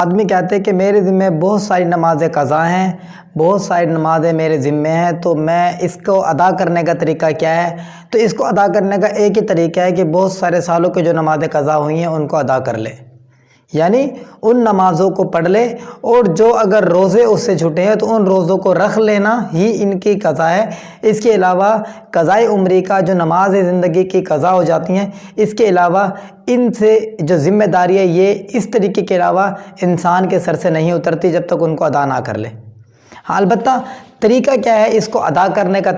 آدمی کہتے ہیں کہ میرے ذمے بہت ساری نمازیں قضا ہیں، بہت ساری نمازیں میرے ذمے ہیں، تو میں اس کو ادا کرنے کا طریقہ کیا ہے؟ تو اس کو ادا کرنے کا ایک ہی طریقہ ہے کہ بہت سارے سالوں کے جو نمازیں قضا ہوئی ہیں ان کو ادا کر لے، یعنی ان نمازوں کو پڑھ لے، اور جو اگر روزے اس سے چھوٹے ہیں تو ان روزوں کو رکھ لینا ہی ان کی قضا ہے۔ اس کے علاوہ قضائے عمری کا جو نماز زندگی کی قضا ہو جاتی ہیں، اس کے علاوہ ان سے جو ذمہ داری ہے یہ اس طریقے کے علاوہ انسان کے سر سے نہیں اترتی جب تک ان کو ادا نہ کر لے۔ ہاں، البتہ طریقہ کیا ہے اس کو ادا کرنے کا؟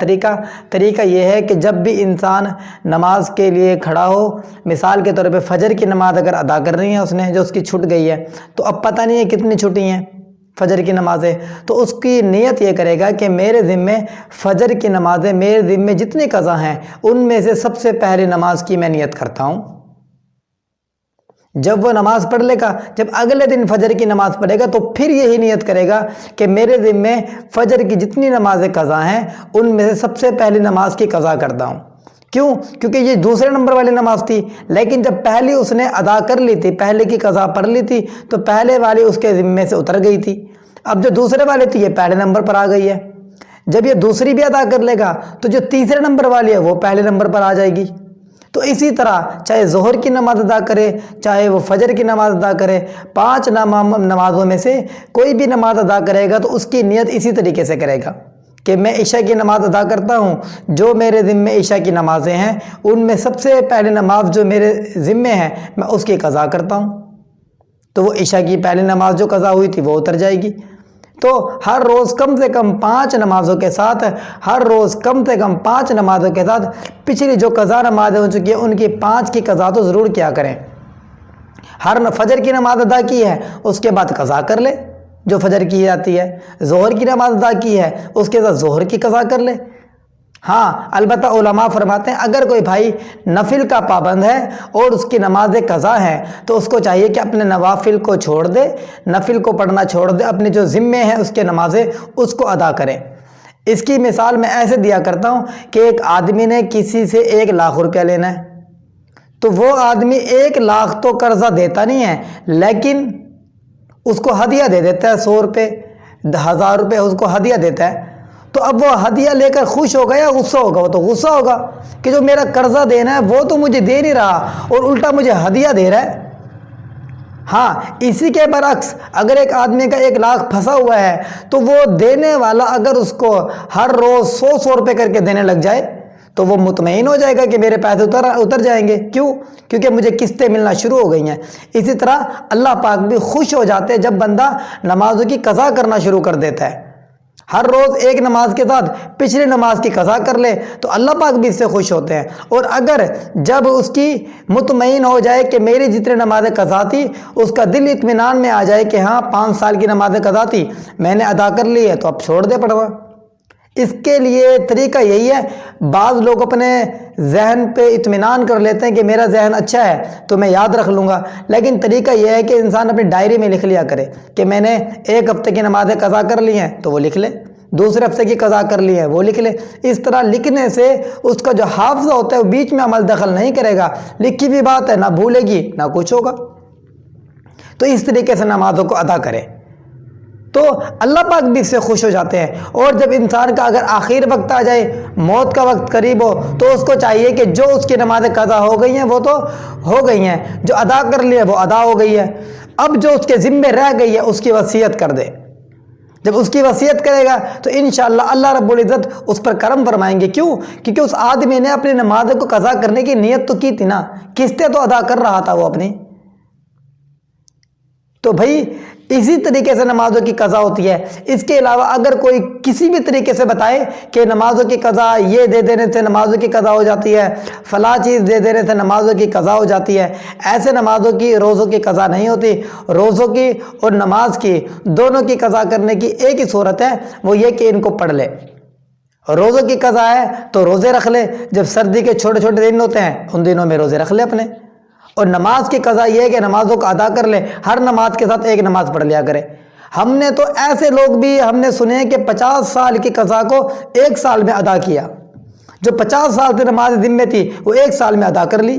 طریقہ یہ ہے کہ جب بھی انسان نماز کے لیے کھڑا ہو، مثال کے طور پہ فجر کی نماز اگر ادا کرنی ہے اس نے، جو اس کی چھٹ گئی ہے، تو اب پتہ نہیں ہے کتنی چھٹی ہیں فجر کی نمازیں، تو اس کی نیت یہ کرے گا کہ میرے ذمے فجر کی نمازیں، میرے ذمے جتنی قضا ہیں ان میں سے سب سے پہلی نماز کی میں نیت کرتا ہوں۔ جب وہ نماز پڑھ لے گا، جب اگلے دن فجر کی نماز پڑھے گا، تو پھر یہی نیت کرے گا کہ میرے ذمے فجر کی جتنی نمازیں قضا ہیں ان میں سے سب سے پہلی نماز کی قضا کرتا ہوں۔ کیوں؟ کیونکہ یہ دوسرے نمبر والی نماز تھی، لیکن جب پہلی اس نے ادا کر لی تھی، پہلے کی قضا پڑھ لی تھی، تو پہلے والی اس کے ذمے سے اتر گئی تھی۔ اب جو دوسرے والی تھی یہ پہلے نمبر پر آ گئی ہے۔ جب یہ دوسری بھی ادا کر لے گا تو جو تیسرے نمبر والی ہے وہ پہلے نمبر پر آ جائے گی۔ تو اسی طرح چاہے ظہر کی نماز ادا کرے، چاہے وہ فجر کی نماز ادا کرے، 5 نمازوں میں سے کوئی بھی نماز ادا کرے گا تو اس کی نیت اسی طریقے سے کرے گا کہ میں عشاء کی نماز ادا کرتا ہوں، جو میرے ذمے عشاء کی نمازیں ہیں ان میں سب سے پہلے نماز جو میرے ذمے ہے میں اس کی قضا کرتا ہوں، تو وہ عشاء کی پہلی نماز جو قضا ہوئی تھی وہ اتر جائے گی۔ تو ہر روز کم سے کم 5 نمازوں کے ساتھ، ہر روز کم سے کم 5 نمازوں کے ساتھ پچھلی جو قضا نمازیں ہو چکی ہیں ان کی 5 کی قضا تو ضرور کیا کریں۔ ہر فجر کی نماز ادا کی ہے اس کے بعد قضا کر لے جو فجر کی جاتی ہے، ظہر کی نماز ادا کی ہے اس کے ساتھ ظہر کی قضا کر لے۔ ہاں، البتہ علماء فرماتے ہیں اگر کوئی بھائی نفل کا پابند ہے اور اس کی نماز قضا ہے تو اس کو چاہیے کہ اپنے نوافل کو چھوڑ دے، نفل کو پڑھنا چھوڑ دے، اپنے جو ذمے ہیں اس کے نمازیں اس کو ادا کرے۔ اس کی مثال میں ایسے دیا کرتا ہوں کہ ایک آدمی نے کسی سے 1 لاکھ روپیہ لینا ہے، تو وہ آدمی 1 لاکھ تو قرضہ دیتا نہیں ہے، لیکن اس کو ہدیہ دے دیتا ہے، 100 روپے 1000 روپے اس کو ہدیہ دیتا ہے۔ تو اب وہ ہدیہ لے کر خوش ہوگا یا غصہ ہوگا؟ وہ تو غصہ ہوگا کہ جو میرا قرضہ دینا ہے وہ تو مجھے دے نہیں رہا اور الٹا مجھے ہدیہ دے رہا ہے۔ ہاں، اسی کے برعکس اگر ایک آدمی کا 1 لاکھ پھنسا ہوا ہے تو وہ دینے والا اگر اس کو ہر روز 100 روپے کر کے دینے لگ جائے تو وہ مطمئن ہو جائے گا کہ میرے پیسے اتر جائیں گے۔ کیوں؟ کیونکہ مجھے قسطیں ملنا شروع ہو گئی ہیں۔ اسی طرح اللہ پاک بھی خوش ہو جاتے ہیں جب بندہ نمازوں کی قضا کرنا شروع کر دیتا ہے۔ ہر روز 1 نماز کے ساتھ پچھلی نماز کی قضا کر لے تو اللہ پاک بھی اس سے خوش ہوتے ہیں، اور اگر جب اس کی مطمئن ہو جائے کہ میری جتنے نمازیں قضا تھی اس کا دل اطمینان میں آ جائے کہ ہاں 5 سال کی نمازیں قضا تھی میں نے ادا کر لی ہے تو اب چھوڑ دے پڑھنا۔ اس کے لیے طریقہ یہی ہے، بعض لوگ اپنے ذہن پہ اطمینان کر لیتے ہیں کہ میرا ذہن اچھا ہے تو میں یاد رکھ لوں گا، لیکن طریقہ یہ ہے کہ انسان اپنی ڈائری میں لکھ لیا کرے کہ میں نے 1 ہفتے کی نمازیں قضا کر لی ہیں تو وہ لکھ لے، دوسرے ہفتے کی قضا کر لی ہے وہ لکھ لے۔ اس طرح لکھنے سے اس کا جو حافظہ ہوتا ہے وہ بیچ میں عمل دخل نہیں کرے گا، لکھی بھی بات ہے نہ بھولے گی نہ کچھ ہوگا۔ تو اس طریقے سے نمازوں کو ادا کرے تو اللہ پاک بھی اس سے خوش ہو جاتے ہیں۔ اور جب انسان کا اگر آخر وقت آ جائے، موت کا وقت قریب ہو، تو اس کو چاہیے کہ جو اس کی نمازیں قضا ہو گئی ہیں وہ تو ہو گئی ہیں، جو ادا کر لی ہے وہ ادا ہو گئی ہے، اب جو اس کے ذمے رہ گئی ہے اس کی وصیت کر دے۔ جب اس کی وصیت کرے گا تو انشاءاللہ اللہ رب العزت اس پر کرم فرمائیں گے۔ کیوں؟ کیونکہ اس آدمی نے اپنی نمازوں کو قضا کرنے کی نیت تو کی تھی نا، قسطیں تو ادا کر رہا تھا وہ اپنی۔ تو بھائی اسی طریقے سے نمازوں کی قضا ہوتی ہے۔ اس کے علاوہ اگر کوئی کسی بھی طریقے سے بتائے کہ نمازوں کی قضا یہ دے دینے سے نمازوں کی قضا ہو جاتی ہے، فلاں چیز دے دینے سے نمازوں کی قضا ہو جاتی ہے، ایسے نمازوں کی روزوں کی قضا نہیں ہوتی۔ روزوں کی اور نماز کی دونوں کی قضا کرنے کی ایک ہی صورت ہے، وہ یہ کہ ان کو پڑھ لے۔ روزوں کی قضا ہے تو روزے رکھ لے، جب سردی کے چھوٹے چھوٹے دن ہوتے ہیں ان دنوں میں روزے رکھ لے اپنے۔ اور نماز کی قضا یہ ہے کہ نمازوں کو ادا کر لے، ہر نماز کے ساتھ 1 نماز پڑھ لیا کرے۔ ہم نے تو ایسے لوگ بھی ہم نے سنے ہیں کہ 50 سال کی قضا کو 1 سال میں ادا کیا، جو 50 سال سے نماز ذمے تھی وہ 1 سال میں ادا کر لی۔